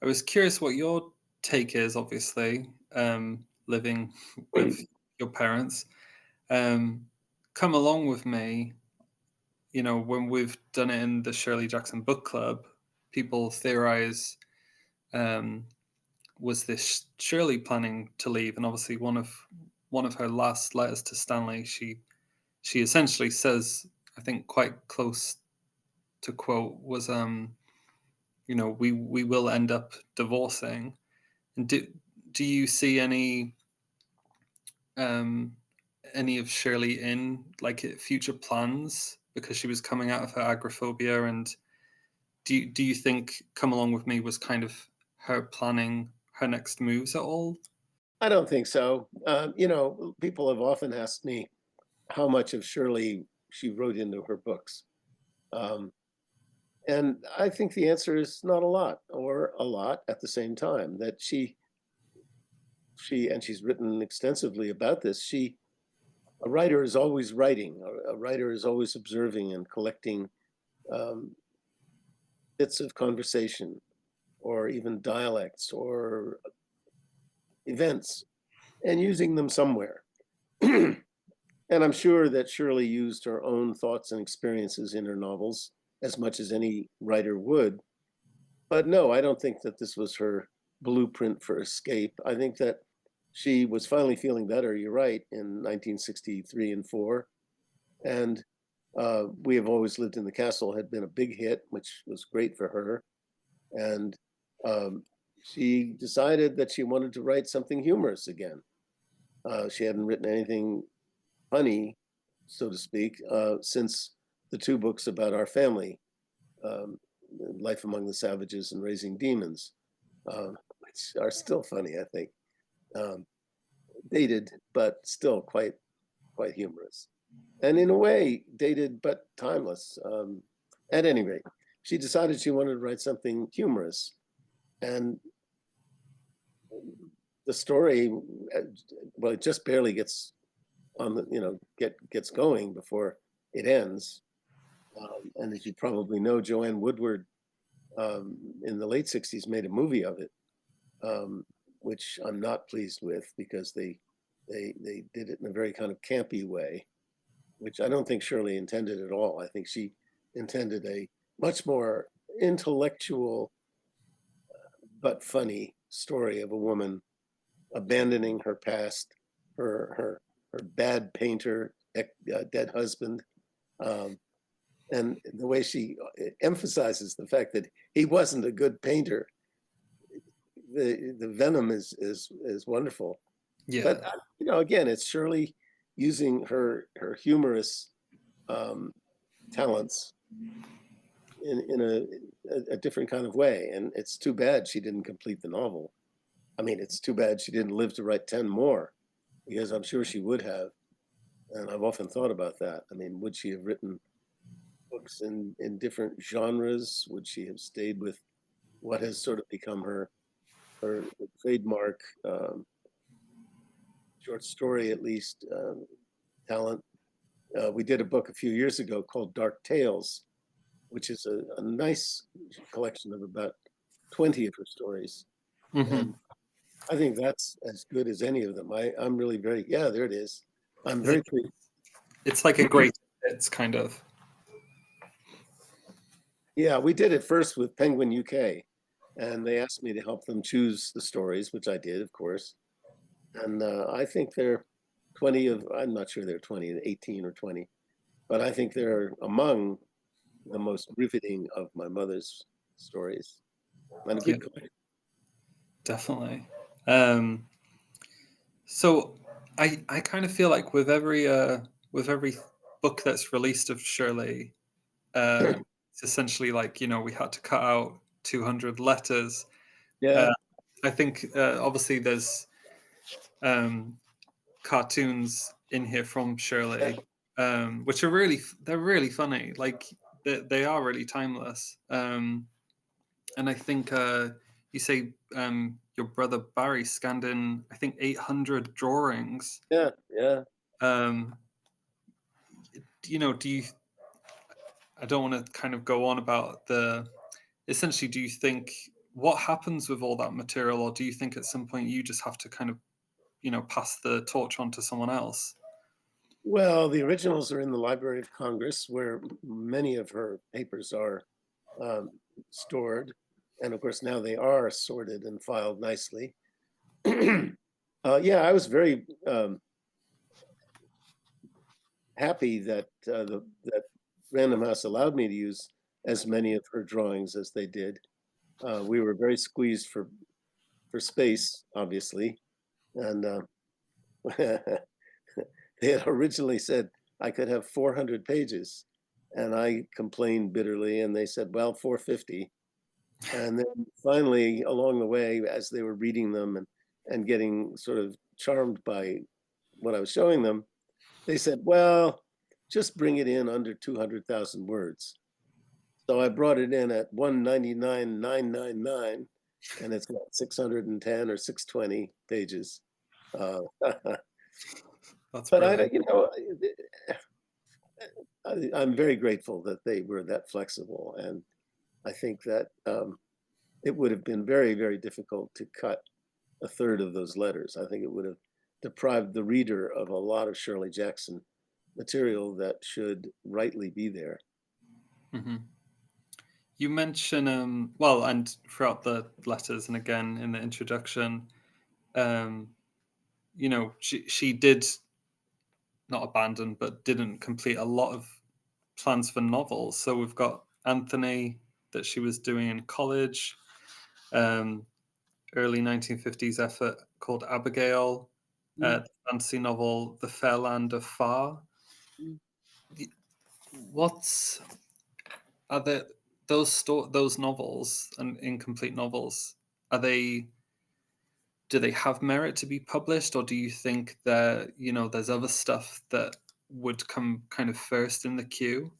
I was curious what your take is, obviously, living with your parents. Um, Come along with me. When we've done it in the Shirley Jackson book club, people theorize, um, was this Shirley planning to leave? And obviously, one of her last letters to Stanley, she essentially says, I think quite close to quote was, we will end up divorcing. And do you see um, any of Shirley in like future plans because she was coming out of her agoraphobia? And do you think "Come Along with Me" was kind of her planning her next moves at all? I don't think so. People have often asked me how much of Shirley she wrote into her books. Um, and I think the answer is not a lot, or a lot at the same time. That and she's written extensively about this. A writer is always writing. A writer is always observing and collecting um, bits of conversation, or even dialects, or events, and using them somewhere. And I'm sure that Shirley used her own thoughts and experiences in her novels as much as any writer would. But no, I don't think that this was her blueprint for escape. I think that she was finally feeling better, you're right, in 1963 and 4. And We Have Always Lived in the Castle had been a big hit, which was great for her. And um, she decided that she wanted to write something humorous again. She hadn't written anything funny, so to speak, since the two books about our family, um, Life Among the Savages and Raising Demons, which are still funny, I think. Um, Dated, but still quite humorous. And in a way, dated but timeless. At any rate, she decided she wanted to write something humorous. And the story, well, it just barely gets on the, gets going before it ends. And as you probably know, Joanne Woodward in the late 60s made a movie of it, um, which I'm not pleased with because they did it in a very kind of campy way, which I don't think Shirley intended at all. I think she intended a much more intellectual but funny story of a woman abandoning her past, her bad painter, dead husband, um, and the way she emphasizes the fact that he wasn't a good painter. The venom is wonderful. But Yeah, again, it's Shirley using her humorous um, talents in a different kind of way, and it's too bad she didn't complete the novel. I mean, it's too bad she didn't live to write 10 more, because I'm sure she would have. And I've often thought about that. I mean, would she have written books in different genres? Would she have stayed with what has sort of become her trademark short story, at least, talent? We did a book a few years ago called Dark Tales, which is a nice collection of about 20 of her stories. hmm And I think that's as good as any of them. I'm really very, yeah, there it is. I'm is it? very pleased. It's like a great. It's kind of. Yeah, we did it first with Penguin UK, and they asked me to help them choose the stories, which I did, of course. And I think they're 20 of, I'm not sure they're 20, 18 or 20, but I think they're among the most riveting of my mother's stories. And a Yeah, good collection. definitely. Um, so I kind of feel like with every book that's released of Shirley, it's essentially like we had to cut out 200 letters. Yeah, Uh, I think obviously there's um, cartoons in here from Shirley, which are they're really funny. Like they are really timeless. And I think you say your brother Barry scanned in I think 800 drawings. yeah, yeah. Um, do you? I don't want to kind of go on about the. Essentially, do you think what happens with all that material, or do you think at some point you just have to kind of, pass the torch on to someone else? Well, the originals are in the Library of Congress, where many of her papers are um, stored. And of course, now they are sorted and filed nicely. Yeah, I was very happy that that Random House allowed me to use as many of her drawings as they did. We were very squeezed for space, obviously, and they had originally said I could have 400 pages, and I complained bitterly, and they said, "Well, 450." And then finally, along the way, as they were reading them and getting sort of charmed by what I was showing them, they said, "Well, just bring it in under 200,000 words." So I brought it in at 199,999, and it's got 610 or 620 pages. Uh, That's but brilliant. I'm very grateful that they were that flexible, and I think that it would have been very, very difficult to cut a third of those letters. I think it would have deprived the reader of a lot of Shirley Jackson material that should rightly be there. Mhm. You mention, well, and throughout the letters and again in the introduction, um, she did not abandon, but didn't complete a lot of plans for novels. So we've got Anthony that she was doing in college, um, early 1950s effort called Abigail, the fantasy novel The Fair Land of Far. Y- What's are there those novels and incomplete novels? Are they Do they have merit to be published, or do you think that there's other stuff that would come kind of first in the queue?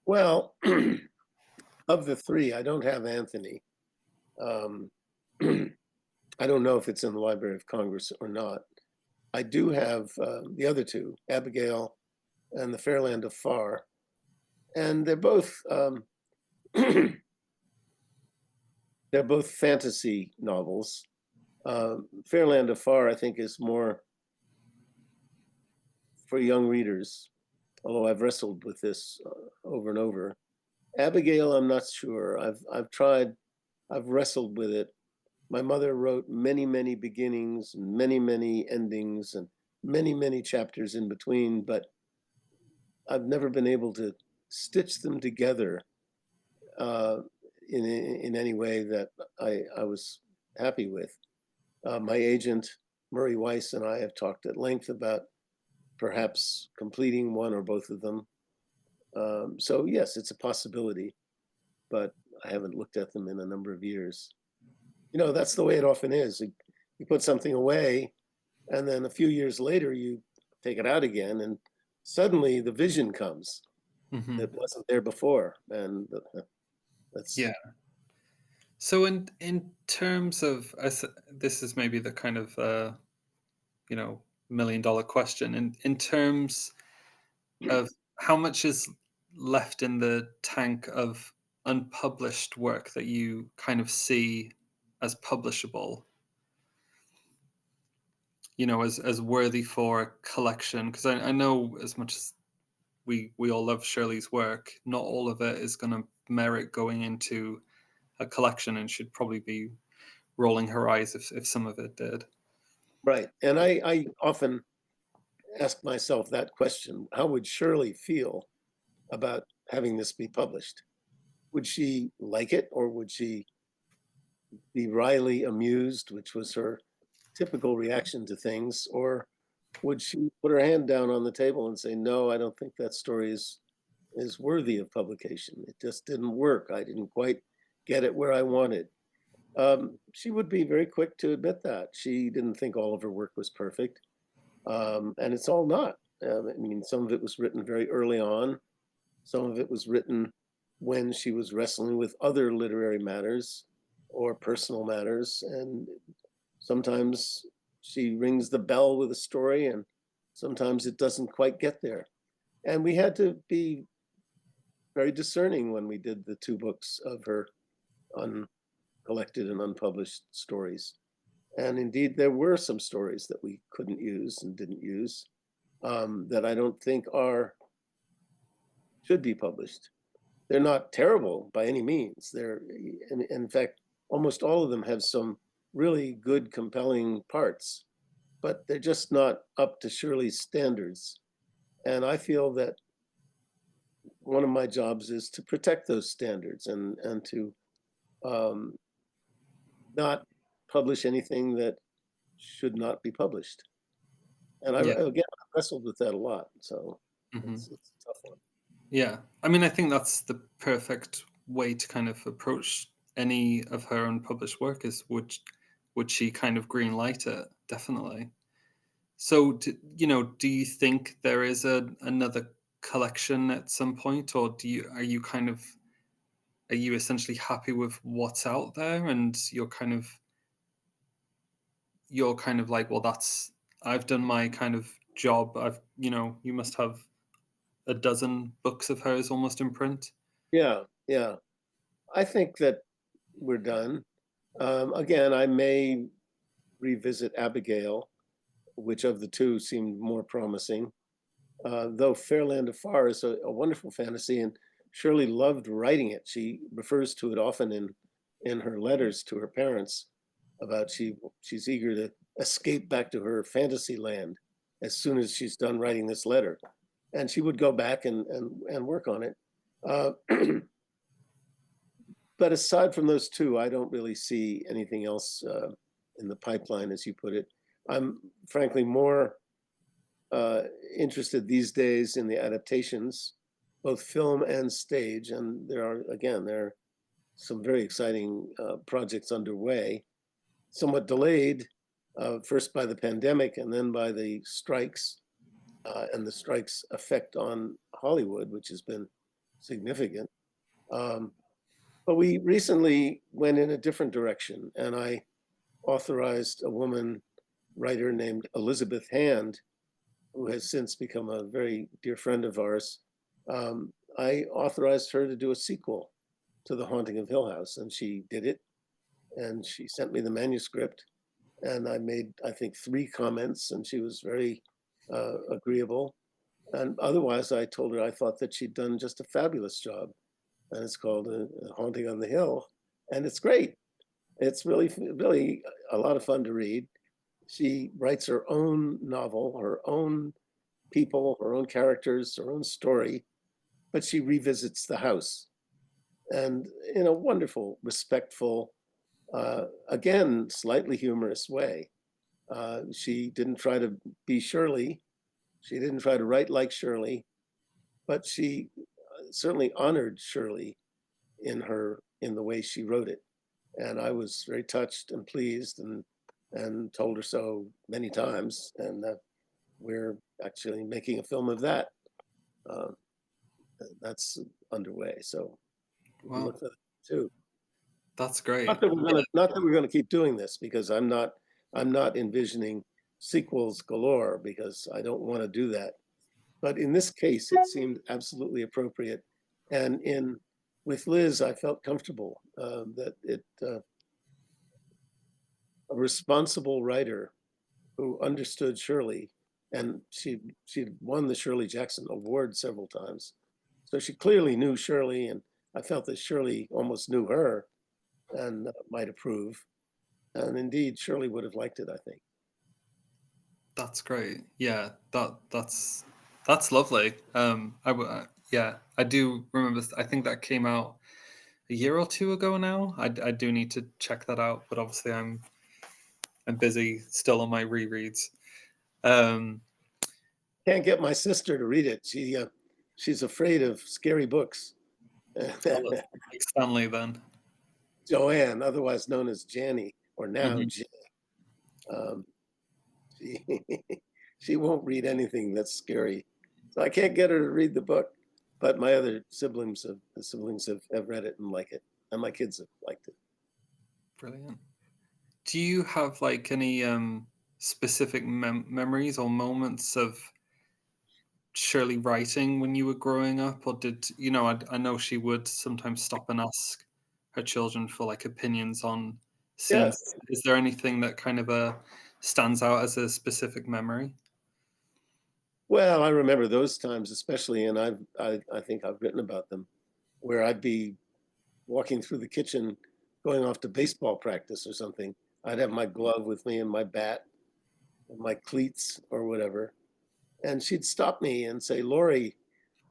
Well, of the three, I don't have Anthony. Um, I don't know if it's in the Library of Congress or not. I do have the other two, Abigail and The Fairland of Far, and they're both fantasy novels. Fairland of Far, I think, is more for young readers, although I've wrestled with this over and over. Abigail, I'm not sure. I've tried. I've wrestled with it. My mother wrote many, many beginnings, many, many endings, and many, many chapters in between, but I've never been able to stitch them together uh, in any way that I was happy with. My agent, Murray Weiss, and I have talked at length about perhaps completing one or both of them. So, yes, it's a possibility, but I haven't looked at them in a number of years. That's the way it often is. You put something away, and then a few years later, you take it out again, and suddenly the vision comes that Mhm. wasn't there before. And that's Yeah. So in terms of this is maybe the kind of $1 million question in terms of how much is left in the tank of unpublished work that you kind of see as publishable, as worthy for a collection. Because I know as much as we all love Shirley's work, not all of it is going to merit going into a collection and should probably be rolling her eyes if some of it did. right. And I often ask myself that question: how would Shirley feel about having this be published? Would she like it, or would she be wryly amused, which was her typical reaction to things, or would she put her hand down on the table and say, "No, I don't think that story is worthy of publication. It just didn't work. I didn't quite get it where I wanted." She would be very quick to admit that. She didn't think all of her work was perfect, and it's all not. I mean, some of it was written very early on. Some of it was written when she was wrestling with other literary matters or personal matters, and sometimes she rings the bell with a story, and sometimes it doesn't quite get there. And we had to be very discerning when we did the two books of her on collected and unpublished stories. And indeed, there were some stories that we couldn't use and didn't use, that I don't think are should be published. They're not terrible by any means. In fact, almost all of them have some really good, compelling parts, but they're just not up to Shirley's standards. And I feel that one of my jobs is to protect those standards and to um, not publish anything that should not be published. And Yeah. again, I wrestled with that a lot. So Mhm. it's a tough one. Yeah. I mean, I think that's the perfect way to kind of approach any of her unpublished work is would she kind of green light it? Definitely. So, do you think there is another collection at some point, or are you essentially happy with what's out there, and you're kind of like, well, that's I've done my kind of job. You must have a dozen books of hers almost in print. Yeah, yeah. I think that we're done. Again, I may revisit Abigail, which of the two seemed more promising. Though Fairland of Far is a wonderful fantasy, and Shirley loved writing it. She refers to it often in her letters to her parents about she's eager to escape back to her fantasy land as soon as she's done writing this letter, and she would go back and work on it. Uh, but aside from those two, I don't really see anything else in the pipeline, as you put it. I'm frankly more uh, interested these days in the adaptations, both film and stage. And there are some very exciting projects underway, somewhat delayed, first by the pandemic and then by the strikes and the strikes' effect on Hollywood, which has been significant. Um, but we recently went in a different direction, and I authorized a woman writer named Elizabeth Hand, who has since become a very dear friend of ours. I authorized her to do a sequel to The Haunting of Hill House, and she did it. And she sent me the manuscript, and I made, I think, 3 comments, and she was very agreeable. And otherwise, I told her I thought that she'd done just a fabulous job. And it's called Haunting on the Hill, and it's great. It's really a lot of fun to read. She writes her own novel, her own people, her own characters, her own story, but she revisits the house and in a wonderful, respectful, again, slightly humorous way. She didn't try to be Shirley. She didn't try to write like Shirley, but she certainly honored Shirley in the way she wrote it. And I was very touched and pleased and told her so many times. And we're actually making a film of that. Uh, that's underway. So you can Wow, look for that too. that's great. Not that we're gonna keep doing this because I'm not envisioning sequels galore because I don't want to do that. But in this case, it seemed absolutely appropriate. And in with Liz, I felt comfortable that a responsible writer who understood Shirley, and she'd won the Shirley Jackson Award several times, so she clearly knew Shirley, and I felt that Shirley almost knew her and might approve. And indeed, Shirley would have liked it, I think. That's great. Yeah, that's lovely. Yeah, I do remember. I think that came out a year or two ago now. I do need to check that out, but obviously I'm busy still on my rereads. Um, Can't get my sister to read it. She's afraid of scary books. I'll like Stanley then. Joanne, otherwise known as Janny, or now Mhm. J, um, she she won't read anything that's scary. So I can't get her to read the book. But my other siblings have read it and like it, and my kids have liked it. Brilliant. Do you have like any specific memories or moments of Shirley writing when you were growing up, or I know she would sometimes stop and ask her children for like opinions on scenes. Yes. Is there anything that kind of stands out as a specific memory? Well, I remember those times especially, and I think I've written about them, where I'd be walking through the kitchen, going off to baseball practice or something. I'd have my glove with me and my bat and my cleats or whatever, and she'd stop me and say, "Lori,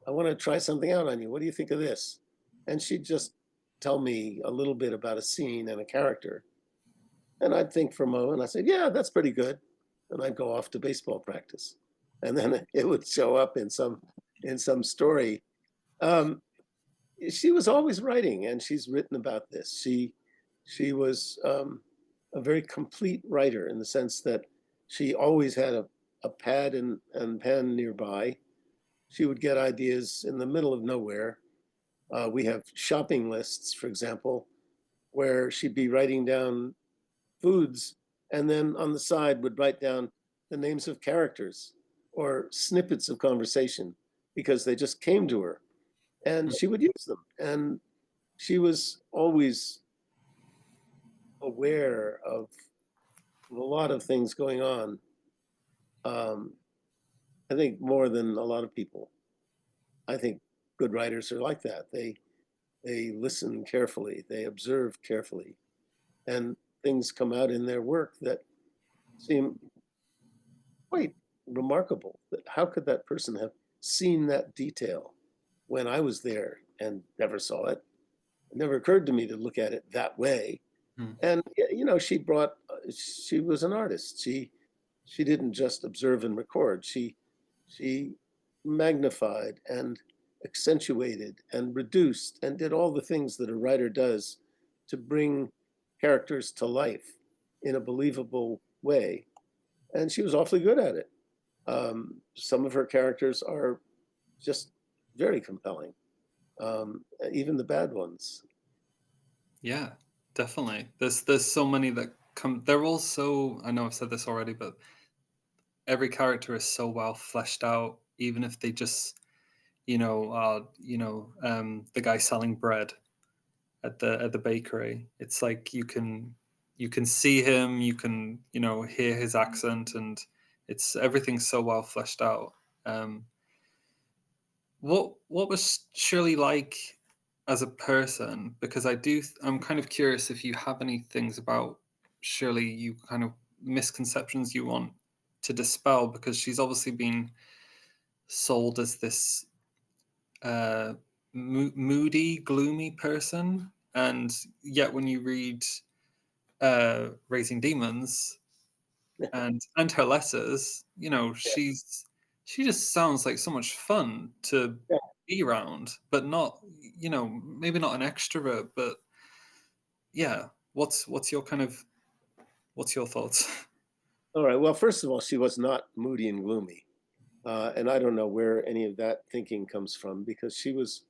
I want to try something out on you. What do you think of this?" And she'd just tell me a little bit about a scene and a character. And I'd think for a moment. I said, "Yeah, that's pretty good." And I'd go off to baseball practice, and then it would show up in some story. Um, she was always writing, and she's written about this. She was a very complete writer in the sense that she always had a pad and pen nearby. She would get ideas in the middle of nowhere. We have shopping lists, for example, where she'd be writing down foods and then on the side would write down the names of characters or snippets of conversation because they just came to her and she would use them. And she was always aware of a lot of things going on. Um, I think more than a lot of people. I think good writers are like that. They listen carefully, they observe carefully, and things come out in their work that seem quite remarkable. That how could that person have seen that detail when I was there and never saw it? It never occurred to me to look at it that way. Hmm. And she brought. She was an artist. She didn't just observe and record. She magnified and accentuated and reduced and did all the things that a writer does to bring characters to life in a believable way. And she was awfully good at it. Some of her characters are just very compelling, even the bad ones. Yeah, definitely. There's so many that come. They're all so. I know I've said this already, but every character is so well fleshed out. Even if they just, the guy selling bread at the bakery. It's like you can see him, you can hear his accent, and it's everything's so well fleshed out. Um, what was Shirley like as a person? Because I'm kind of curious if you have any things about Shirley you kind of misconceptions you want to dispel because she's obviously been sold as this moody, gloomy person, and yet when you read Raising Demons and her letters, Yeah, she just sounds like so much fun to yeah. be around, but not, maybe not an extrovert, but yeah. What's your kind of what's your thoughts? All right. Well, first of all, she was not moody and gloomy, and I don't know where any of that thinking comes from because she was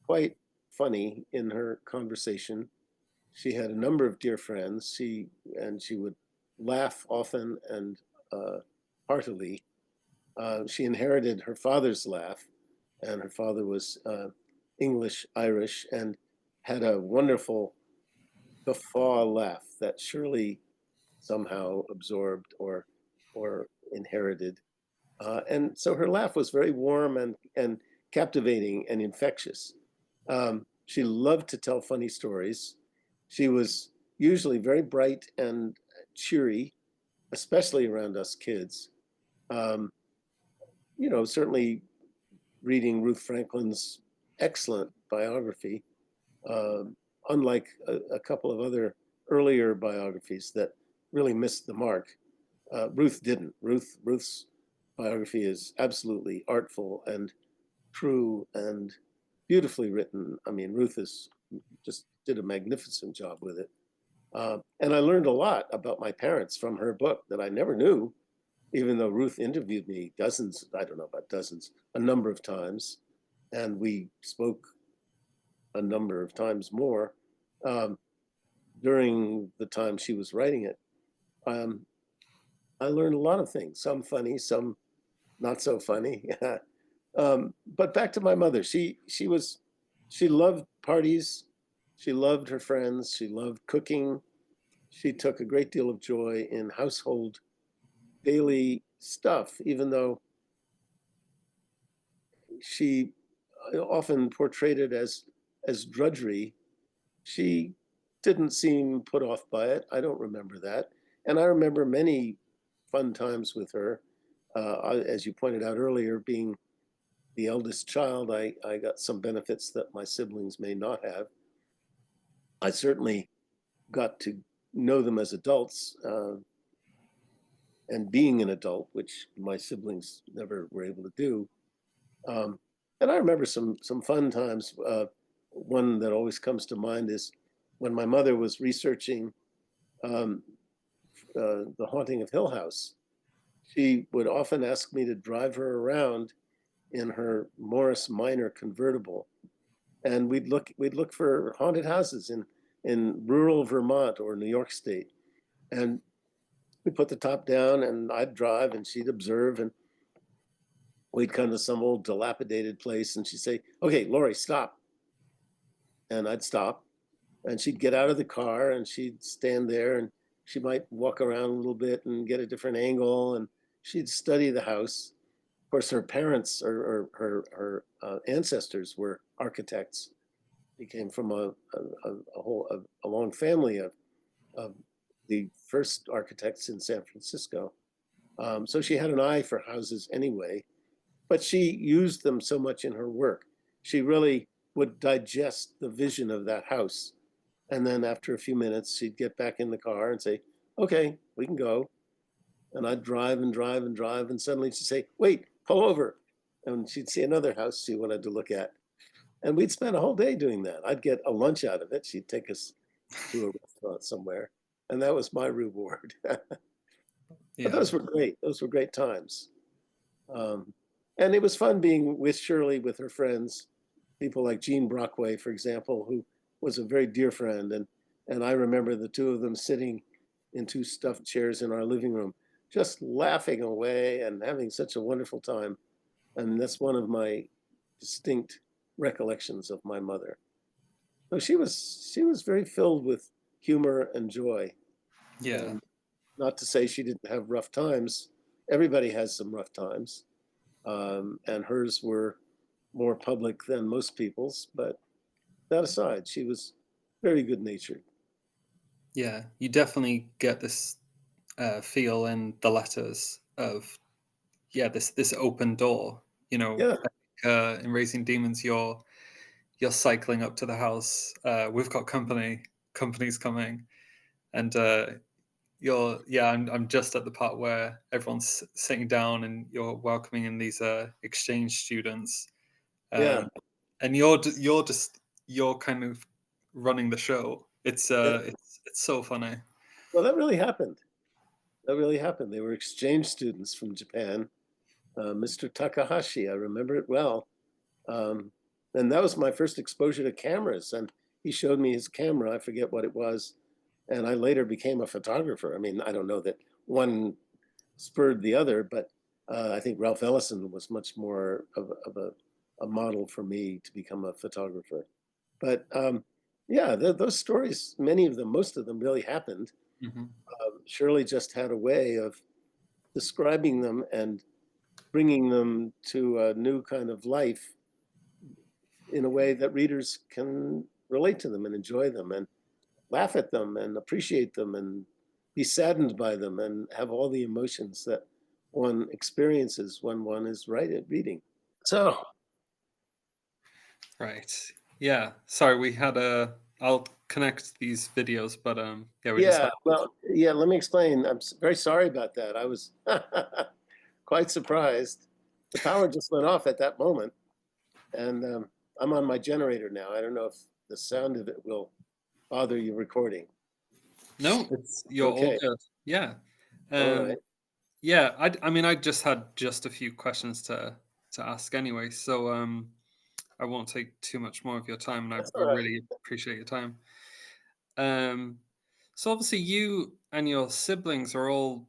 quite funny in her conversation. She had a number of dear friends. She would laugh often and heartily. She inherited her father's laugh, and her father was English Irish and had a wonderful guffaw laugh that Shirley somehow absorbed or inherited. And so her laugh was very warm and captivating and infectious. She loved to tell funny stories. She was usually very bright and cheery, especially around us kids. Um, certainly reading Ruth Franklin's excellent biography, um, unlike a couple of other earlier biographies that really missed the mark. Ruth didn't. Ruth's biography is absolutely artful and true and beautifully written. I mean, Ruth is just did a magnificent job with it. And I learned a lot about my parents from her book that I never knew, even though Ruth interviewed me dozens, I don't know about dozens, a number of times. And we spoke a number of times more um, during the time she was writing it. Um, I learned a lot of things, some funny, some not so funny. But back to my mother, she loved parties. She loved her friends. She loved cooking. She took a great deal of joy in household daily stuff, even though she often portrayed it as drudgery. She didn't seem put off by it. I don't remember that. And I remember many fun times with her. As you pointed out earlier, being the eldest child, I got some benefits that my siblings may not have. I certainly got to know them as adults, and being an adult, which my siblings never were able to do. Um, and I remember some fun times. One that always comes to mind is when my mother was researching um, The Haunting of Hill House. She would often ask me to drive her around in her Morris Minor convertible, and we'd look for haunted houses in rural Vermont or New York State, and we put the top down, and I'd drive, and she'd observe, and we'd come to some old dilapidated place, and she'd say, "Okay, Lori, stop," and I'd stop, and she'd get out of the car, and she'd stand there, and she might walk around a little bit and get a different angle, and she'd study the house. Of course, her parents or her ancestors were architects. He came from a long family of the first architects in San Francisco. So she had an eye for houses anyway, but she used them so much in her work. She really would digest the vision of that house. And then after a few minutes, she'd get back in the car and say, "Okay, we can go." And I'd drive and drive and drive. And suddenly she'd say, "Wait, pull over." And she'd see another house she wanted to look at. And we'd spend a whole day doing that. I'd get a lunch out of it. She'd take us to a restaurant somewhere. And that was my reward. But Yeah. those were great. Those were great times. Um, and it was fun being with Shirley, with her friends, people like Jean Brockway, for example, who was a very dear friend. And I remember the two of them sitting in two stuffed chairs in our living room, just laughing away and having such a wonderful time. And that's one of my distinct recollections of my mother. So she was very filled with humor and joy. Yeah. And not to say she didn't have rough times. Everybody has some rough times, and hers were more public than most people's. But that aside, she was very good natured. Yeah. You definitely get this feel in the letters of, yeah, this open door. Yeah, In Raising Demons, you're cycling up to the house. We've got company. Company's coming, and I'm just at the part where everyone's sitting down and you're welcoming in these exchange students, yeah, um, and you're kind of running the show. yeah. It's so funny. Well, that really happened. That really happened. They were exchange students from Japan. Mr. Takahashi, I remember it well. Um, and that was my first exposure to cameras. And he showed me his camera. I forget what it was. And I later became a photographer. I mean, I don't know that one spurred the other, but I think Ralph Ellison was much more of a model for me to become a photographer. But yeah, those stories, many of them, most of them really happened. Hmm. Shirley just had a way of describing them and bringing them to a new kind of life in a way that readers can relate to them and enjoy them and laugh at them and appreciate them and be saddened by them and have all the emotions that one experiences when one is reading. So, Right. Yeah. Sorry, we had a. I'll connect these videos, but yeah, we just yeah, had. well, yeah, let me explain. I'm very sorry about that. I was quite surprised. The power just went off at that moment, and I'm on my generator now. I don't know if the sound of it will bother you recording. No, you're all Okay, good. Yeah. all Um, right. yeah. I mean, I just had just a few questions to ask anyway, so I won't take too much more of your time, and That's I all right. really appreciate your time. Um, so obviously, you and your siblings are all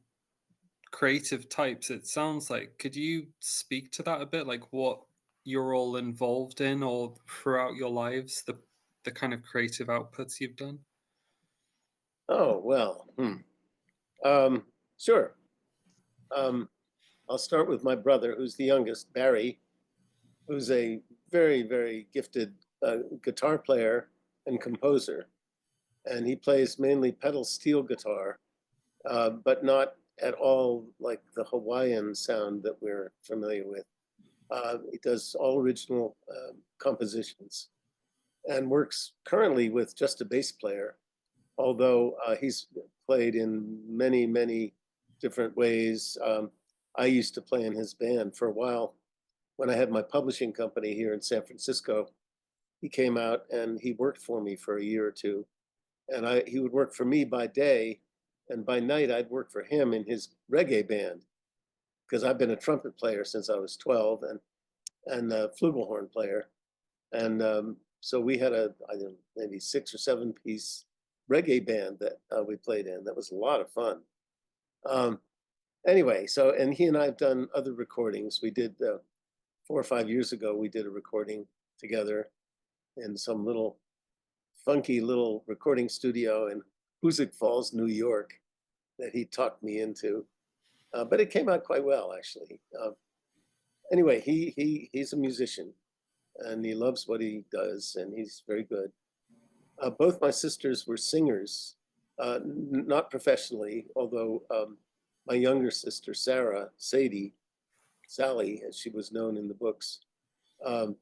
creative types. It sounds like. Could you speak to that a bit, like what you're all involved in, or throughout your lives, the the kind of creative outputs you've done? Oh, well, um, sure. Um, I'll start with my brother, who's the youngest, Barry, who's a very, very gifted guitar player and composer. And he plays mainly pedal steel guitar, but not at all like the Hawaiian sound that we're familiar with. He does all original compositions and works currently with just a bass player, although he's played in many, many different ways. I used to play in his band for a while when I had my publishing company here in San Francisco. He came out and he worked for me for a year or two. And he would work for me by day, and by night I'd work for him in his reggae band because I've been a trumpet player since I was 12 and a flugelhorn player. And so we had I don't know, maybe 6 or 7 piece reggae band that we played in. That was a lot of fun. Um, anyway, so and he and I have done other recordings. We did 4 or 5 years ago. We did a recording together in some little funky little recording studio in Hoosick Falls, New York, that he talked me into. But it came out quite well, actually. Anyway, he's a musician, and he loves what he does, and he's very good. Both my sisters were singers, not professionally, although my younger sister, Sarah, Sadie, Sally, as she was known in the books, um,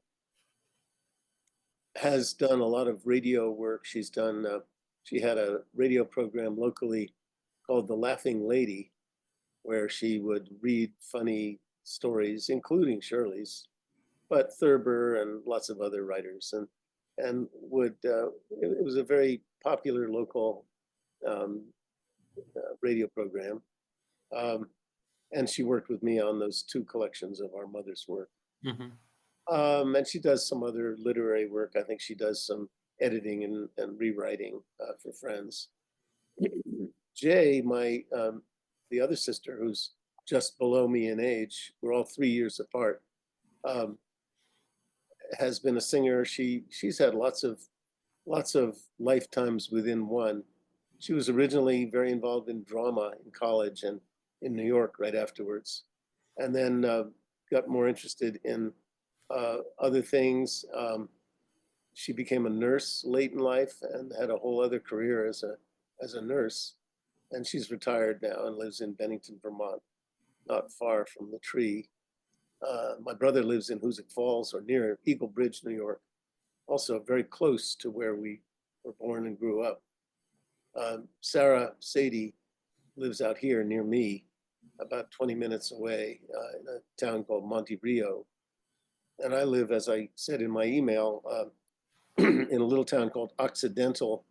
has done a lot of radio work. She had a radio program locally called The Laughing Lady, where she would read funny stories, including Shirley's, but Thurber and lots of other writers, and it was a very popular local um, radio program. Um, and she worked with me on those 2 collections of our mother's work. Hmm. And she does some other literary work. I think she does some editing and rewriting for friends. Jay, the other sister, who's just below me in age, we're all 3 years apart, um, has been a singer. She's had lots of lifetimes within one. She was originally very involved in drama in college and in New York right afterwards, and then got more interested in other things. She became a nurse late in life and had a whole other career as a nurse. And she's retired now and lives in Bennington, Vermont, not far from the tree. My brother lives in Hoosick Falls or near Eagle Bridge, New York, also very close to where we were born and grew up. Sarah Sadie lives out here near me, about 20 minutes away in a town called Monte Rio. And I live, as I said in my email, in a little town called Occidental,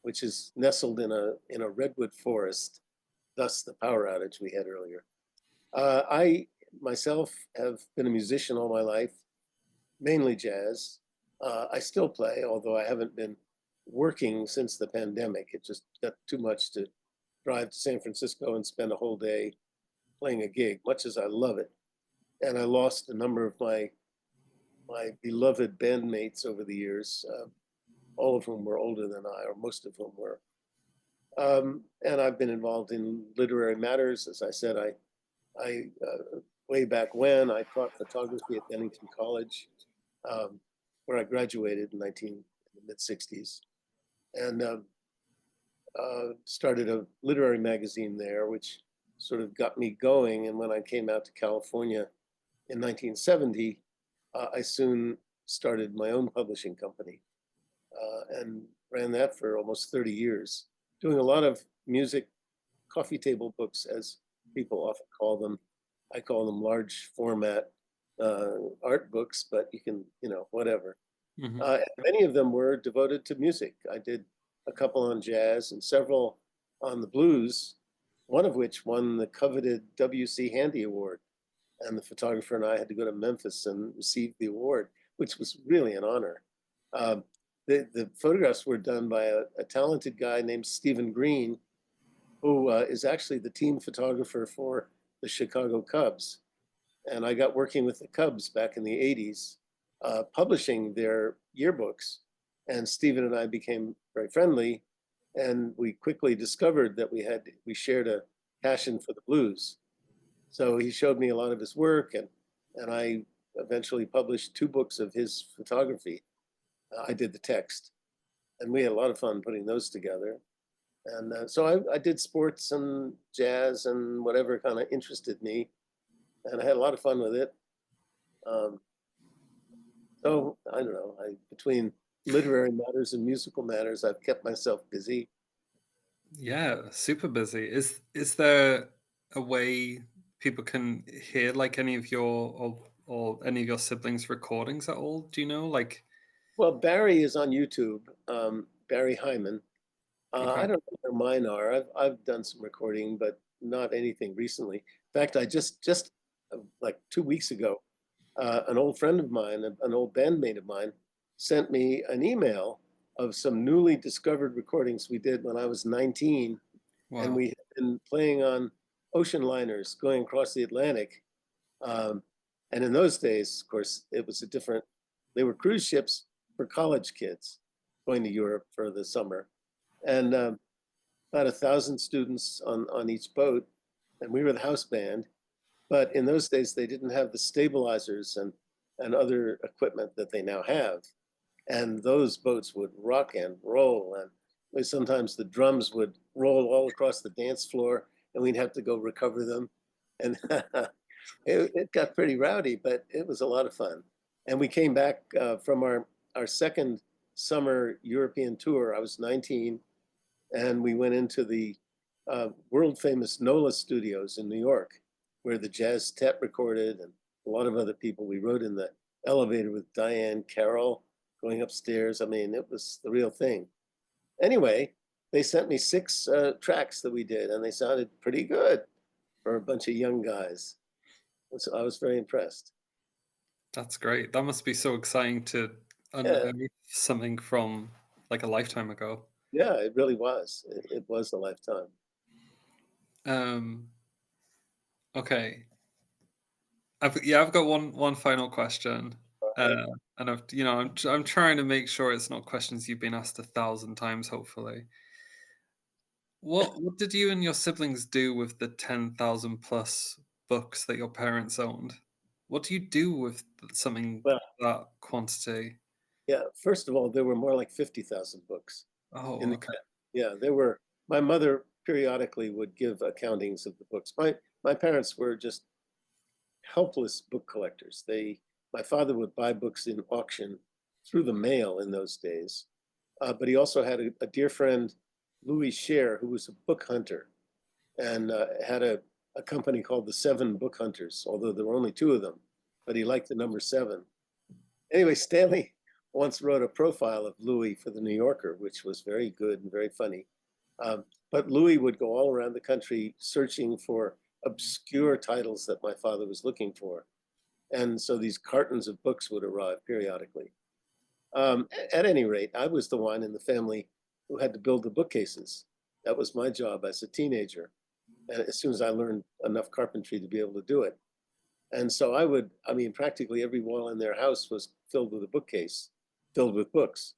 which is nestled in a redwood forest, thus the power outage we had earlier. I myself have been a musician all my life, mainly jazz. I still play, although I haven't been working since the pandemic. It just got too much to drive to San Francisco and spend a whole day playing a gig, much as I love it. And I lost a number of my beloved bandmates over the years, all of whom were older than I, or most of whom were. And I've been involved in literary matters. As I said, I way back when I taught photography at Bennington College, where I graduated in the mid '60s, and started a literary magazine there, which sort of got me going. And when I came out to California in 1970, I soon started my own publishing company and ran that for almost 30 years, doing a lot of music, coffee table books, as people often call them. I call them large format art books, but you can, whatever. Hmm. Many of them were devoted to music. I did a couple on jazz and several on the blues, one of which won the coveted W.C. Handy Award. And the photographer and I had to go to Memphis and receive the award, which was really an honor. Um, the photographs were done by a talented guy named Stephen Green, who is actually the team photographer for the Chicago Cubs. And I got working with the Cubs back in the '80s, publishing their yearbooks. and Stephen and I became very friendly, and we quickly discovered that we shared a passion for the blues. So he showed me a lot of his work, and I eventually published two books of his photography. I did the text, and we had a lot of fun putting those together. And so I did sports and jazz and whatever kind of interested me, and I had a lot of fun with it. Um, so I don't know. Between literary matters and musical matters, I've kept myself busy. Yeah, super busy. Is there a way people can hear like any of your or any of your siblings' recordings at all? Do you know? Like, Well, Barry is on YouTube. Barry Hyman. okay, I don't know where mine are. I've done some recording, but not anything recently. In fact, I just like 2 weeks ago, an old friend of mine, an old bandmate of mine, sent me an email of some newly discovered recordings we did when I was 19, and wow, we had been playing on ocean liners going across the Atlantic. Um, and in those days, of course, it was a different. They were cruise ships for college kids going to Europe for the summer, and about 1,000 students on each boat, and we were the house band. But in those days, they didn't have the stabilizers and other equipment that they now have. And those boats would rock and roll. And sometimes the drums would roll all across the dance floor, and we'd have to go recover them. And it got pretty rowdy, but it was a lot of fun. And we came back from our second summer European tour. I was 19, and we went into the world famous NOLA studios in New York, where the Jazz Tet recorded and a lot of other people. We rode in the elevator with Diane Carroll going upstairs. I mean, it was the real thing. Anyway, they sent me six tracks that we did, and they sounded pretty good for a bunch of young guys. So I was very impressed. that's great. That must be so exciting to Yeah, unearth something from like a lifetime ago. yeah, it really was. It was a lifetime. Um, okay, I've got one final question, Right. and I'm trying to make sure it's not questions you've been asked 1,000 times, hopefully. What did you and your siblings do with the 10,000 plus books that your parents owned? What do you do with something Well, that quantity? yeah, first of all, there were more like 50,000 books in Oh, the okay. yeah, there were. My mother periodically would give accountings of the books. My parents were just helpless book collectors. My father would buy books in auction through the mail in those days, but he also had a dear friend, Louis Scher, who was a book hunter and had a company called the Seven Book Hunters, although there were only two of them, but he liked the number seven. Anyway, Stanley once wrote a profile of Louis for the New Yorker, which was very good and very funny. But Louis would go all around the country searching for obscure titles that my father was looking for. And so these cartons of books would arrive periodically. At any rate, I was the one in the family who had to build the bookcases. That was my job as a teenager. And as soon as I learned enough carpentry to be able to do it. And so I mean, practically every wall in their house was filled with a bookcase, filled with books.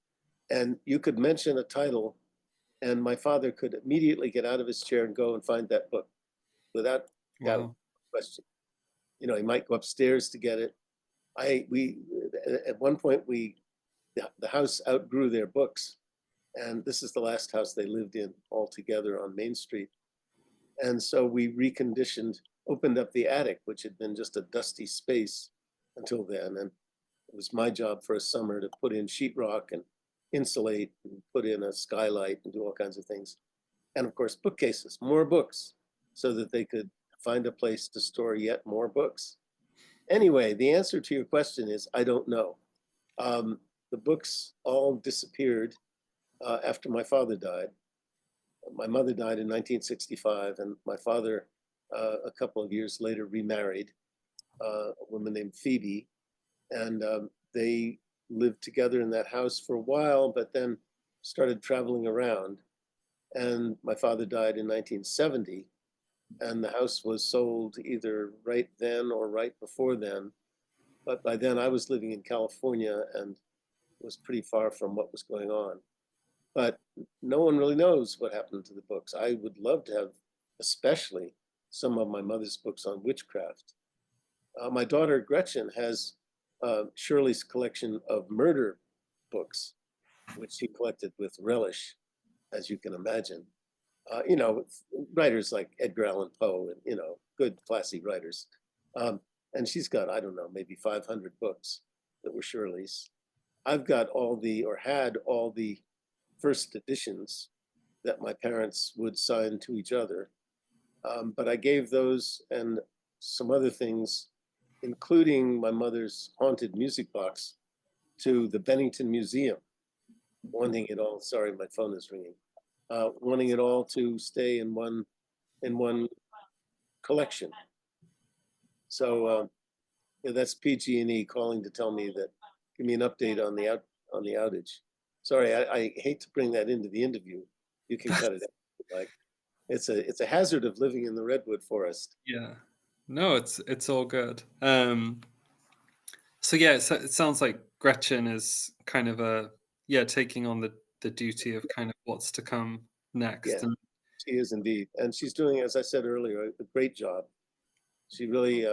And you could mention a title, and my father could immediately get out of his chair and go and find that book without doubt, Wow. question. You know, he might go upstairs to get it. We, at one point, the house outgrew their books. And this is the last house they lived in altogether on Main Street. And so we reconditioned, opened up the attic, which had been just a dusty space until then. And it was my job for a summer to put in sheetrock and insulate and put in a skylight and do all kinds of things. And of course, bookcases, more books, so that they could find a place to store yet more books. Anyway, the answer to your question is I don't know. Um, the books all disappeared after my father died. My mother died in 1965, and my father, a couple of years later, remarried a woman named Phoebe, and they lived together in that house for a while, but then started traveling around. And my father died in 1970, and the house was sold either right then or right before then. But by then, I was living in California, and was pretty far from what was going on. But no one really knows what happened to the books. I would love to have, especially some of my mother's books on witchcraft. My daughter Gretchen has Shirley's collection of murder books, which she collected with relish, as you can imagine. You know, writers like Edgar Allan Poe and, you know, good, classy writers. Um, and she's got, I don't know, maybe 500 books that were Shirley's. I've got all the, or had all the first editions that my parents would sign to each other. But I gave those and some other things, including my mother's haunted music box, to the Bennington Museum, wanting it all. Sorry, my phone is ringing. Wanting it all to stay in one collection. So yeah, that's PG&E calling to tell me that, give me an update on the outage. Sorry, I hate to bring that into the interview. You can cut it out. Like it's a hazard of living in the redwood forest. Yeah. No, it's all good. So yeah, it sounds like Gretchen is kind of yeah, taking on the duty of kind of what's to come next. Yeah, And she is indeed, and she's doing, as I said earlier, a great job. She really,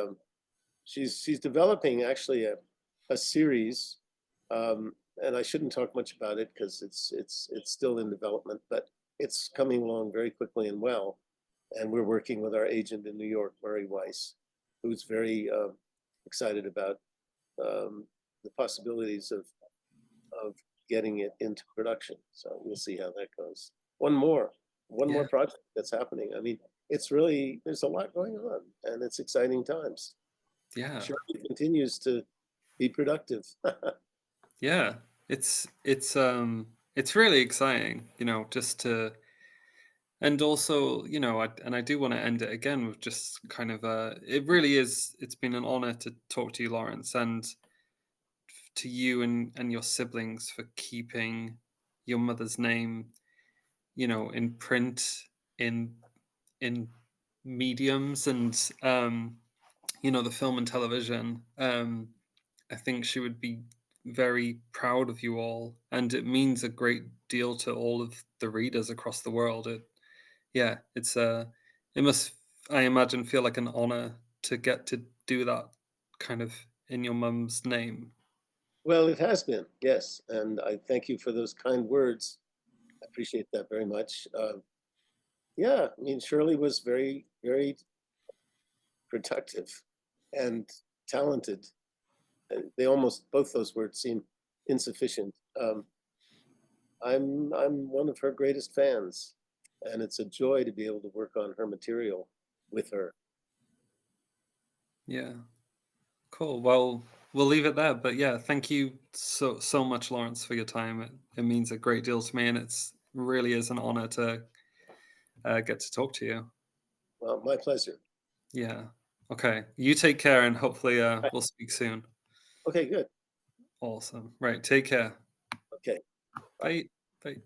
she's developing actually a series, and I shouldn't talk much about it because it's still in development, but it's coming along very quickly and well. And we're working with our agent in New York, Murray Weiss, who's very excited about the possibilities of getting it into production. So we'll see how that goes. One more yeah, project that's happening. I mean, it's really, there's a lot going on and it's exciting times. yeah, Shirley continues to be productive. yeah. It's really exciting, just to. And also, and I do want to end it again with just kind of it really is. It's been an honor to talk to you, Lawrence, and to you and your siblings for keeping your mother's name, in print, in in mediums, and the film and television. I think she would be very proud of you all, and it means a great deal to all of the readers across the world. Yeah, it must, I imagine, feel like an honor to get to do that kind of in your mum's name. Well, it has been, yes. And I thank you for those kind words. I appreciate that very much. Yeah, I mean, Shirley was very, very productive and talented. They almost, both those words seem insufficient. I'm one of her greatest fans, and it's a joy to be able to work on her material with her. Yeah, cool. Well, we'll leave it there. But yeah, thank you so much, Lawrence, for your time. It means a great deal to me, and it's really is an honor to get to talk to you. Well, my pleasure. Yeah. Okay. You take care, and hopefully, we'll speak soon. Okay, good. Awesome. Right. Take care. Okay, bye. Bye. Bye.